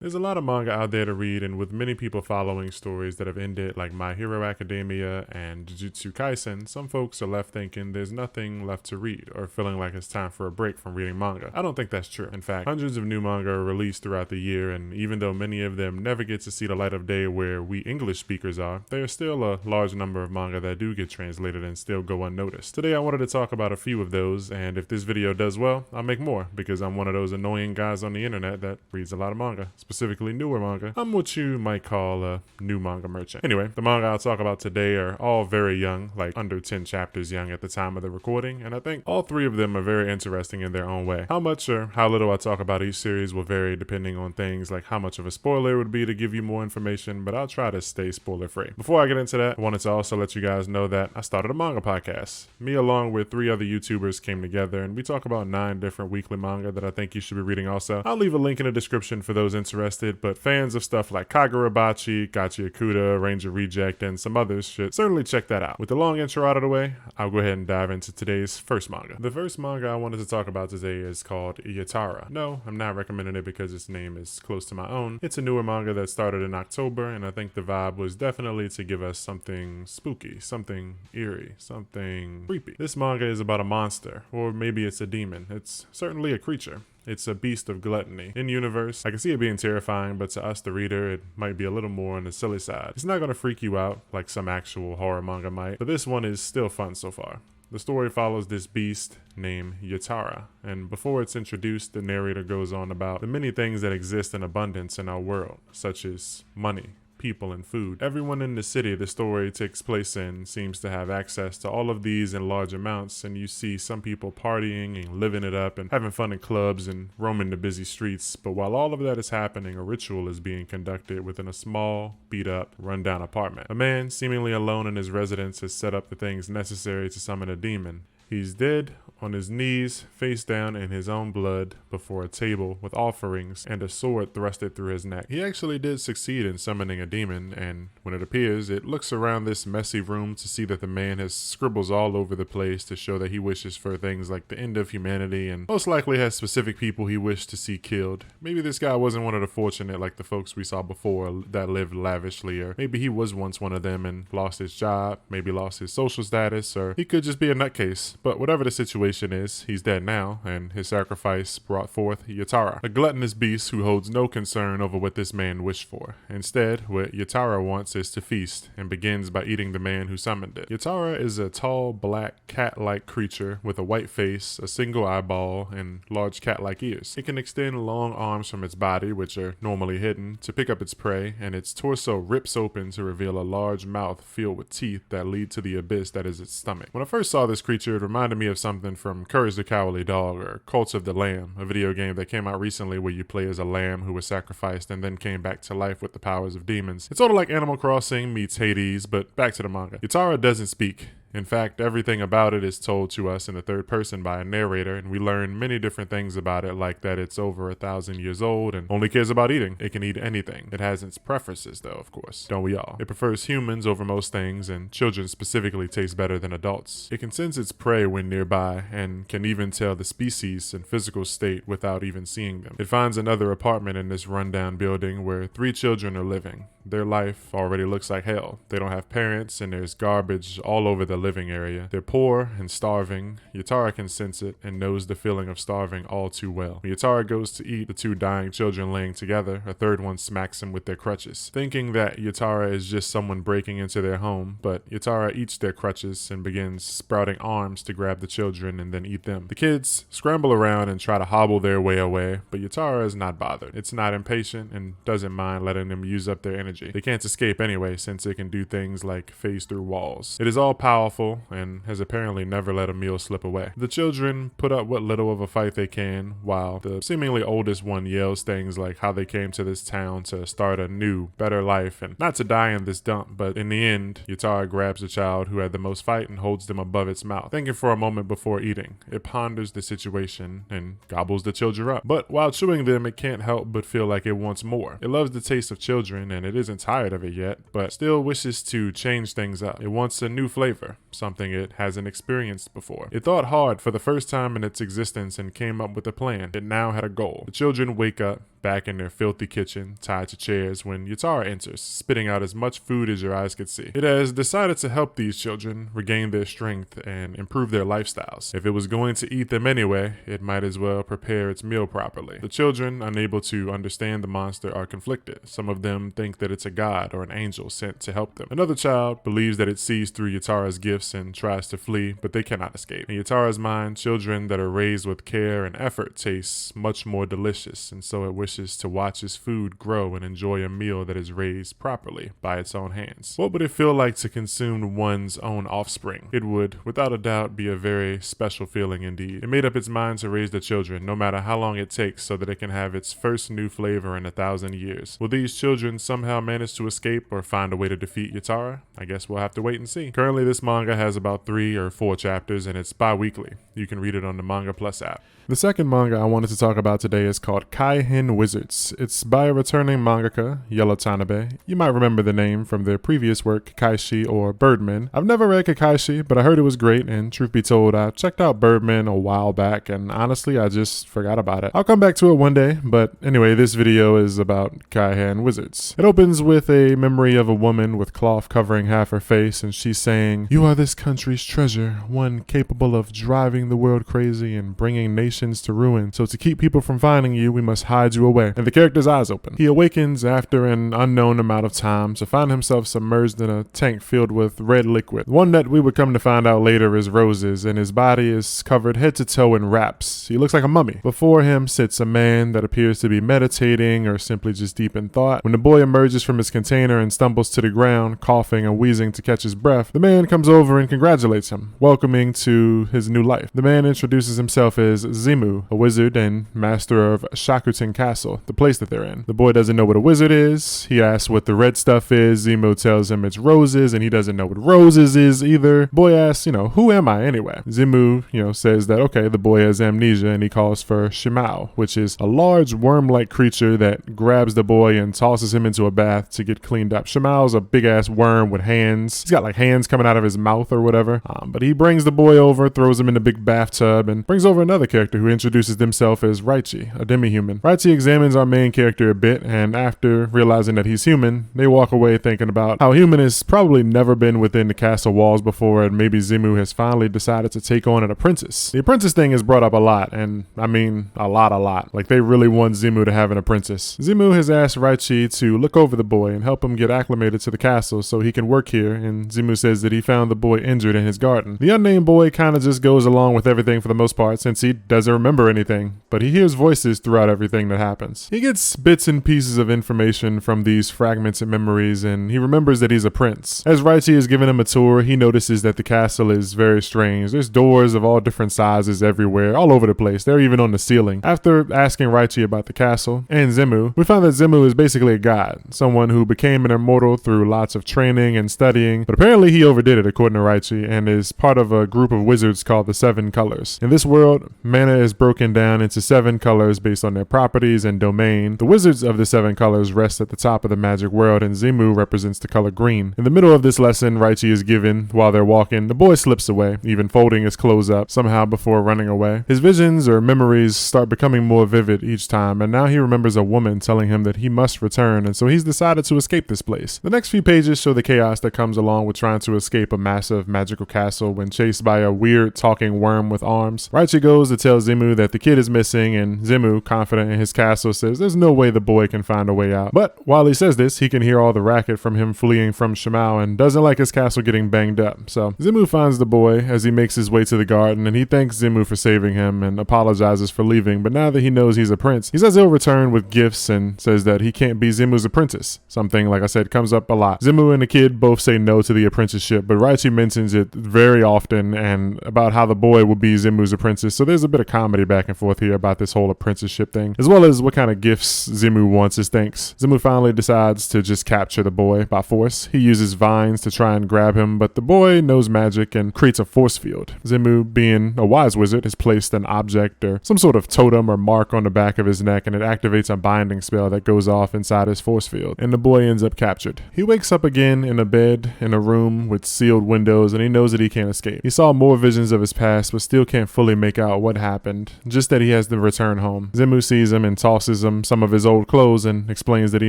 There's a lot of manga out there to read, and with many people following stories that have ended, like My Hero Academia and Jujutsu Kaisen, some folks are left thinking there's nothing left to read, or feeling like it's time for a break from reading manga. I don't think that's true. In fact, hundreds of new manga are released throughout the year, and even though many of them never get to see the light of day where we English speakers are, there are still a large number of manga that do get translated and still go unnoticed. Today I wanted to talk about a few of those, and if this video does well, I'll make more, because I'm one of those annoying guys on the internet that reads a lot of manga. Specifically newer manga. I'm what you might call a new manga merchant. Anyway, the manga I'll talk about today are all very young, like under 10 chapters young at the time of the recording, and I think all three of them are very interesting in their own way. How much or how little I talk about each series will vary depending on things like how much of a spoiler it would be to give you more information, but I'll try to stay spoiler free. Before I get into that, I wanted to also let you guys know that I started a manga podcast. Me along with 3 other YouTubers came together and we talk about 9 different weekly manga that I think you should be reading also. I'll leave a link in the description for those interested, but fans of stuff like Kagurabachi, Gachi Akuta, Ranger Reject, and some others should certainly check that out. With the long intro out of the way, I'll go ahead and dive into today's first manga. The first manga I wanted to talk about today is called Yara. No, I'm not recommending it because its name is close to my own. It's a newer manga that started in October, and I think the vibe was definitely to give us something spooky, something eerie, something creepy. This manga is about a monster, or maybe it's a demon. It's certainly a creature. It's a beast of gluttony. In universe, I can see it being terrifying, but to us, the reader, it might be a little more on the silly side. It's not going to freak you out like some actual horror manga might, but this one is still fun so far. The story follows this beast named Yara, and before it's introduced, the narrator goes on about the many things that exist in abundance in our world, such as money, people, and food. Everyone in the city the story takes place in seems to have access to all of these in large amounts, and you see some people partying and living it up and having fun in clubs and roaming the busy streets. But while all of that is happening, a ritual is being conducted within a small, beat-up, run-down apartment. A man, seemingly alone in his residence, has set up the things necessary to summon a demon. He's dead, on his knees, face down in his own blood, before a table with offerings and a sword thrusted through his neck. He actually did succeed in summoning a demon, and when it appears, it looks around this messy room to see that the man has scribbles all over the place to show that he wishes for things like the end of humanity, and most likely has specific people he wished to see killed. Maybe this guy wasn't one of the fortunate like the folks we saw before that lived lavishly, or maybe he was once one of them and lost his job, maybe lost his social status, or he could just be a nutcase. But whatever the situation is, he's dead now, and his sacrifice brought forth Yara, a gluttonous beast who holds no concern over what this man wished for. Instead, what Yara wants is to feast, and begins by eating the man who summoned it. Yara is a tall, black, cat-like creature with a white face, a single eyeball, and large cat-like ears. It can extend long arms from its body, which are normally hidden, to pick up its prey, and its torso rips open to reveal a large mouth filled with teeth that lead to the abyss that is its stomach. When I first saw this creature, it reminded me of something from Courage the Cowardly Dog or Cults of the Lamb, a video game that came out recently where you play as a lamb who was sacrificed and then came back to life with the powers of demons. It's sort of like Animal Crossing meets Hades, but back to the manga. Yara doesn't speak. In fact, everything about it is told to us in the third person by a narrator, and we learn many different things about it, like that it's over 1,000 years old and only cares about eating. It can eat anything. It has its preferences, though, of course. Don't we all? It prefers humans over most things, and children specifically taste better than adults. It can sense its prey when nearby, and can even tell the species and physical state without even seeing them. It finds another apartment in this rundown building where 3 children are living. Their life already looks like hell. They don't have parents, and there's garbage all over the living area. They're poor and starving. Yara can sense it and knows the feeling of starving all too well. When Yara goes to eat the 2 dying children laying together, a third one smacks him with their crutches, thinking that Yara is just someone breaking into their home, but Yara eats their crutches and begins sprouting arms to grab the children and then eat them. The kids scramble around and try to hobble their way away, but Yara is not bothered. It's not impatient and doesn't mind letting them use up their energy. They can't escape anyway, since it can do things like phase through walls. It is all powerful and has apparently never let a meal slip away. The children put up what little of a fight they can, while the seemingly oldest one yells things like how they came to this town to start a new, better life and not to die in this dump. But in the end, Yara grabs the child who had the most fight and holds them above its mouth. Thinking for a moment before eating, it ponders the situation and gobbles the children up. But while chewing them, it can't help but feel like it wants more. It loves the taste of children, and it isn't tired of it yet, but still wishes to change things up. It wants a new flavor, something it hasn't experienced before. It thought hard for the first time in its existence and came up with a plan. It now had a goal. The children wake up, back in their filthy kitchen, tied to chairs, when Yara enters, spitting out as much food as your eyes could see. It has decided to help these children regain their strength and improve their lifestyles. If it was going to eat them anyway, it might as well prepare its meal properly. The children, unable to understand the monster, are conflicted. Some of them think that it's a god or an angel sent to help them. Another child believes that it sees through Yara's gifts and tries to flee, but they cannot escape. In Yara's mind, children that are raised with care and effort taste much more delicious, and so it wishes to watch its food grow and enjoy a meal that is raised properly by its own hands. What would it feel like to consume one's own offspring? It would, without a doubt, be a very special feeling indeed. It made up its mind to raise the children, no matter how long it takes, so that it can have its first new flavor in 1,000 years. Will these children somehow manage to escape or find a way to defeat Yara? I guess we'll have to wait and see. Currently, this manga has about 3 or 4 chapters, and it's bi-weekly. You can read it on the Manga Plus app. The second manga I wanted to talk about today is called Kakashi Wizards. It's by a returning mangaka, Yellow Tanabe. You might remember the name from their previous work, Kakashi or Birdman. I've never read Kakashi, but I heard it was great, and truth be told, I checked out Birdman a while back, and honestly, I just forgot about it. I'll come back to it one day, but anyway, this video is about Kakashi Wizards. It opens with a memory of a woman with cloth covering half her face, and she's saying, "You are this country's treasure, one capable of driving the world crazy and bringing nations to ruin. So to keep people from finding you, we must hide you away." And the character's eyes open. He awakens after an unknown amount of time to find himself submerged in a tank filled with red liquid. One that we would come to find out later is roses, and his body is covered head to toe in wraps. He looks like a mummy. Before him sits a man that appears to be meditating or simply just deep in thought. When the boy emerges from his container and stumbles to the ground, coughing and wheezing to catch his breath, the man comes over and congratulates him, welcoming to his new life. The man introduces himself as Zimu, a wizard and master of Shakutin Castle, the place that they're in. The boy doesn't know what a wizard is. He asks what the red stuff is. Zimu tells him it's roses, and he doesn't know what roses is either. Boy asks, who am I anyway? Zimu, says that, okay, the boy has amnesia, and he calls for Shimao, which is a large worm-like creature that grabs the boy and tosses him into a bath to get cleaned up. Shimao's a big-ass worm with hands. He's got like hands coming out of his mouth or whatever. But he brings the boy over, throws him in a big bathtub, and brings over another character who introduces himself as Raichi, a demi-human. Raichi examines our main character a bit, and after realizing that he's human, they walk away thinking about how human has probably never been within the castle walls before, and maybe Zimu has finally decided to take on an apprentice. The apprentice thing is brought up a lot, and I mean a lot. Like they really want Zimu to have an apprentice. Zimu has asked Raichi to look over the boy and help him get acclimated to the castle so he can work here, and Zimu says that he found the boy injured in his garden. The unnamed boy kind of just goes along with everything for the most part, since he doesn't remember anything, but he hears voices throughout everything that happens. He gets bits and pieces of information from these fragments and memories, and he remembers that he's a prince. As Raichi is giving him a tour, he notices that the castle is very strange. There's doors of all different sizes everywhere, all over the place. They're even on the ceiling. After asking Raichi about the castle and Zimu, we find that Zimu is basically a god, someone who became an immortal through lots of training and studying, but apparently he overdid it according to Raichi, and is part of a group of wizards called the Seven Colors. In this world, mana is broken down into 7 colors based on their properties and domain. The wizards of the 7 colors rest at the top of the magic world, and Zimu represents the color green. In the middle of this lesson Raichi is given while they're walking, the boy slips away, even folding his clothes up somehow before running away. His visions or memories start becoming more vivid each time, and now he remembers a woman telling him that he must return, and so he's decided to escape this place. The next few pages show the chaos that comes along with trying to escape a massive magical castle when chased by a weird talking worm with arms. Raichi goes to tell Zimu that the kid is missing, and Zimu, confident in his castle, says there's no way the boy can find a way out. But while he says this, he can hear all the racket from him fleeing from Shimao and doesn't like his castle getting banged up. So Zimu finds the boy as he makes his way to the garden, and he thanks Zimu for saving him and apologizes for leaving. But now that he knows he's a prince, he says he'll return with gifts and says that he can't be Zimu's apprentice. Something, like I said, comes up a lot. Zimu and the kid both say no to the apprenticeship, but Raichi mentions it very often and about how the boy will be Zimu's apprentice. So there's a bit of comedy back and forth here about this whole apprenticeship thing, as well as what kind of gifts Zimu wants as thanks. Zimu finally decides to just capture the boy by force. He uses vines to try and grab him, but the boy knows magic and creates a force field. Zimu, being a wise wizard, has placed an object or some sort of totem or mark on the back of his neck, and it activates a binding spell that goes off inside his force field, and the boy ends up captured. He wakes up again in a bed in a room with sealed windows, and he knows that he can't escape. He saw more visions of his past, but still can't fully make out what happened. happened, just that he has to return home. Zemu sees him and tosses him some of his old clothes and explains that he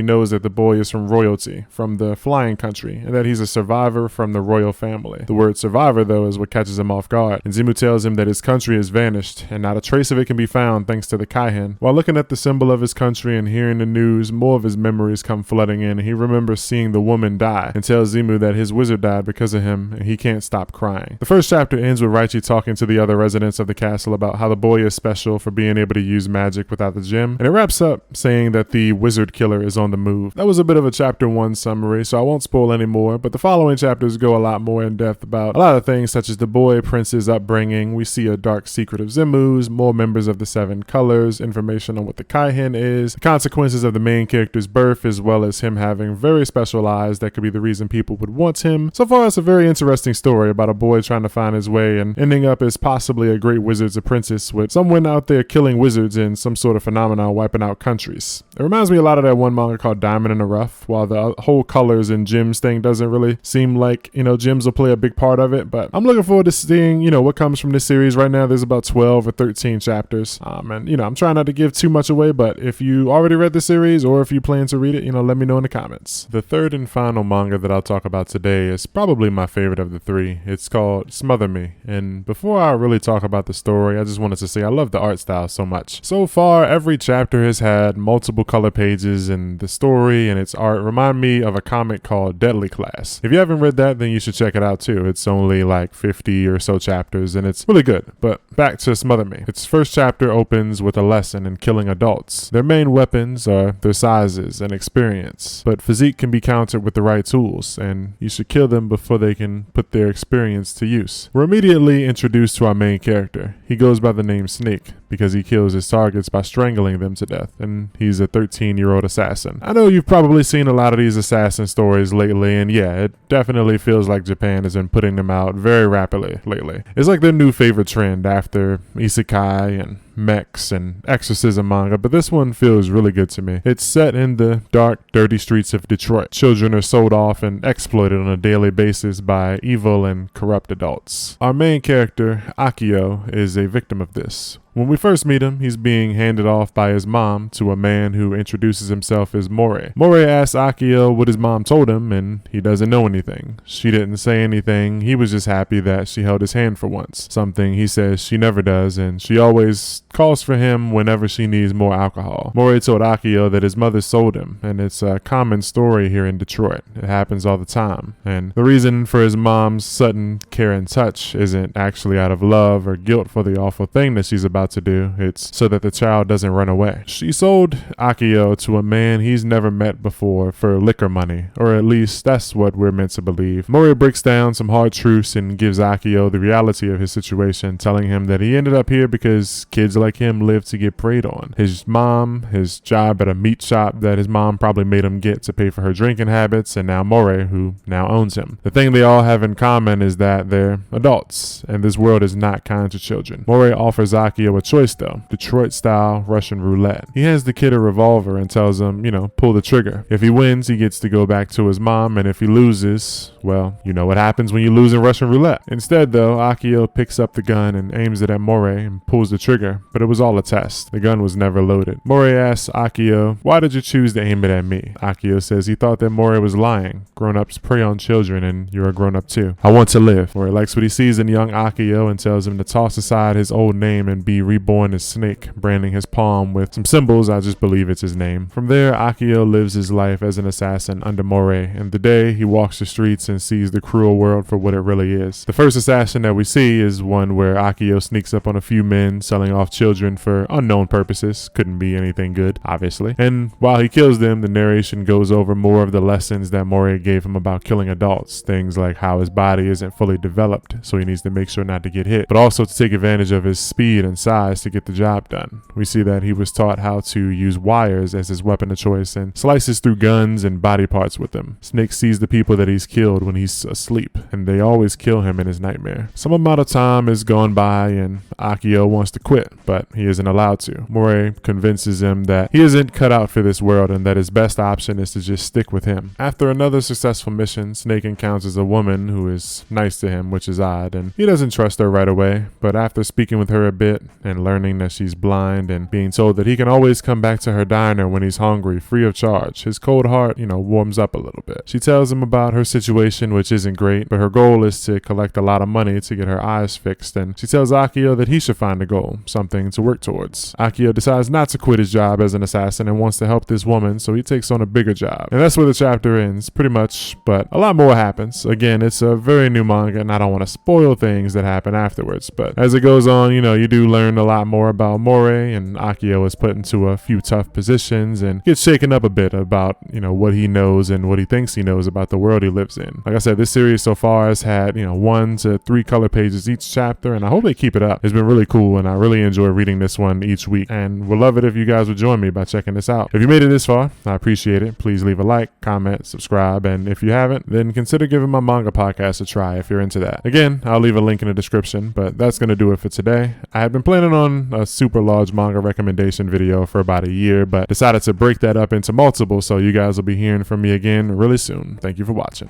knows that the boy is from royalty, from the flying country, and that he's a survivor from the royal family. The word survivor, though, is what catches him off guard, and Zemu tells him that his country has vanished, and not a trace of it can be found thanks to the Kaihen. While looking at the symbol of his country and hearing the news, more of his memories come flooding in, and he remembers seeing the woman die, and tells Zemu that his wizard died because of him, and he can't stop crying. The first chapter ends with Raichi talking to the other residents of the castle about how the boy is special for being able to use magic without the gem, and it wraps up saying that the wizard killer is on the move. That was a bit of a chapter 1 summary, so I won't spoil any more, but the following chapters go a lot more in depth about a lot of things such as the boy prince's upbringing. We see a dark secret of Zemu's, more members of the 7 colors, information on what the Kaihen is, the consequences of the main character's birth, as well as him having very special eyes that could be the reason people would want him. So far, it's a very interesting story about a boy trying to find his way and ending up as possibly a great wizard's apprentice with someone out there killing wizards in some sort of phenomenon wiping out countries. It reminds me a lot of that one manga called Diamond in the Rough, while the whole colors and gems thing doesn't really seem like, gems will play a big part of it, but I'm looking forward to seeing, what comes from this series. Right now, there's about 12 or 13 chapters, and, I'm trying not to give too much away, but if you already read the series or if you plan to read it, let me know in the comments. The third and final manga that I'll talk about today is probably my favorite of the 3. It's called Smother Me, and before I really talk about the story, I just wanted to say I love the art style so much. So far, every chapter has had multiple color pages, and the story and its art remind me of a comic called Deadly Class. If you haven't read that, then you should check it out too. It's only like 50 or so chapters, and it's really good. But back to Smother Me. Its first chapter opens with a lesson in killing adults. Their main weapons are their sizes and experience, but physique can be countered with the right tools, and you should kill them before they can put their experience to use. We're immediately introduced to our main character. He goes by the name Snake because he kills his targets by strangling them to death, and he's a 13-year-old assassin. I know you've probably seen a lot of these assassin stories lately, and yeah, it definitely feels like Japan has been putting them out very rapidly lately. It's like their new favorite trend after isekai and mechs and exorcism manga, but this one feels really good to me. It's set in the dark, dirty streets of Detroit. Children are sold off and exploited on a daily basis by evil and corrupt adults. Our main character, Akio, is a victim of this. When we first meet him, he's being handed off by his mom to a man who introduces himself as Mori. Mori asks Akio what his mom told him, and he doesn't know anything. She didn't say anything. He was just happy that she held his hand for once, something he says she never does, and she always calls for him whenever she needs more alcohol. Mori told Akio that his mother sold him, and it's a common story here in Detroit. It happens all the time, and the reason for his mom's sudden care and touch isn't actually out of love or guilt for the awful thing that she's about to do. It's so that the child doesn't run away. She sold Akio to a man he's never met before for liquor money, or at least that's what we're meant to believe. Mori breaks down some hard truths and gives Akio the reality of his situation, telling him that he ended up here because kids like him live to get preyed on. His mom, his job at a meat shop that his mom probably made him get to pay for her drinking habits, and now Mori, who now owns him. The thing they all have in common is that they're adults, and this world is not kind to children. Mori offers Akio a choice though, Detroit-style Russian roulette. He hands the kid a revolver and tells him, pull the trigger. If he wins, he gets to go back to his mom, and if he loses, well, you know what happens when you lose in Russian roulette. Instead though, Akio picks up the gun and aims it at Mori and pulls the trigger, but it was all a test. The gun was never loaded. Mori asks Akio, why did you choose to aim it at me? Akio says he thought that Mori was lying. Grown-ups prey on children, and you're a grown-up too. I want to live. Mori likes what he sees in young Akio and tells him to toss aside his old name and be reborn as Snake, branding his palm with some symbols. I just believe it's his name. From there, Akio lives his life as an assassin under Mori, and the day he walks the streets and sees the cruel world for what it really is. The first assassin that we see is one where Akio sneaks up on a few men selling off children for unknown purposes. Couldn't be anything good, obviously. And while he kills them, the narration goes over more of the lessons that Mori gave him about killing adults. Things like how his body isn't fully developed, so he needs to make sure not to get hit, but also to take advantage of his speed and size to get the job done. We see that he was taught how to use wires as his weapon of choice and slices through guns and body parts with them. Snake sees the people that he's killed when he's asleep, and they always kill him in his nightmare. Some amount of time has gone by and Akio wants to quit, but he isn't allowed to. Mori convinces him that he isn't cut out for this world and that his best option is to just stick with him. After another successful mission, Snake encounters a woman who is nice to him, which is odd, and he doesn't trust her right away, but after speaking with her a bit, and learning that she's blind and being told that he can always come back to her diner when he's hungry, free of charge. His cold heart, warms up a little bit. She tells him about her situation, which isn't great, but her goal is to collect a lot of money to get her eyes fixed, and she tells Akio that he should find a goal, something to work towards. Akio decides not to quit his job as an assassin and wants to help this woman, so he takes on a bigger job. And that's where the chapter ends, pretty much, but a lot more happens. Again, it's a very new manga, and I don't want to spoil things that happen afterwards, but as it goes on, you do learn a lot more about Moray, and Akio is put into a few tough positions and gets shaken up a bit about, what he knows and what he thinks he knows about the world he lives in. Like I said, this series so far has had, 1 to 3 color pages each chapter, and I hope they keep it up. It's been really cool, and I really enjoy reading this one each week, and would love it if you guys would join me by checking this out. If you made it this far, I appreciate it. Please leave a like, comment, subscribe, and if you haven't, then consider giving my manga podcast a try if you're into that. Again, I'll leave a link in the description, but that's going to do it for today. I had been planning on a super large manga recommendation video for about a year, but decided to break that up into multiple, so you guys will be hearing from me again really soon. Thank you for watching.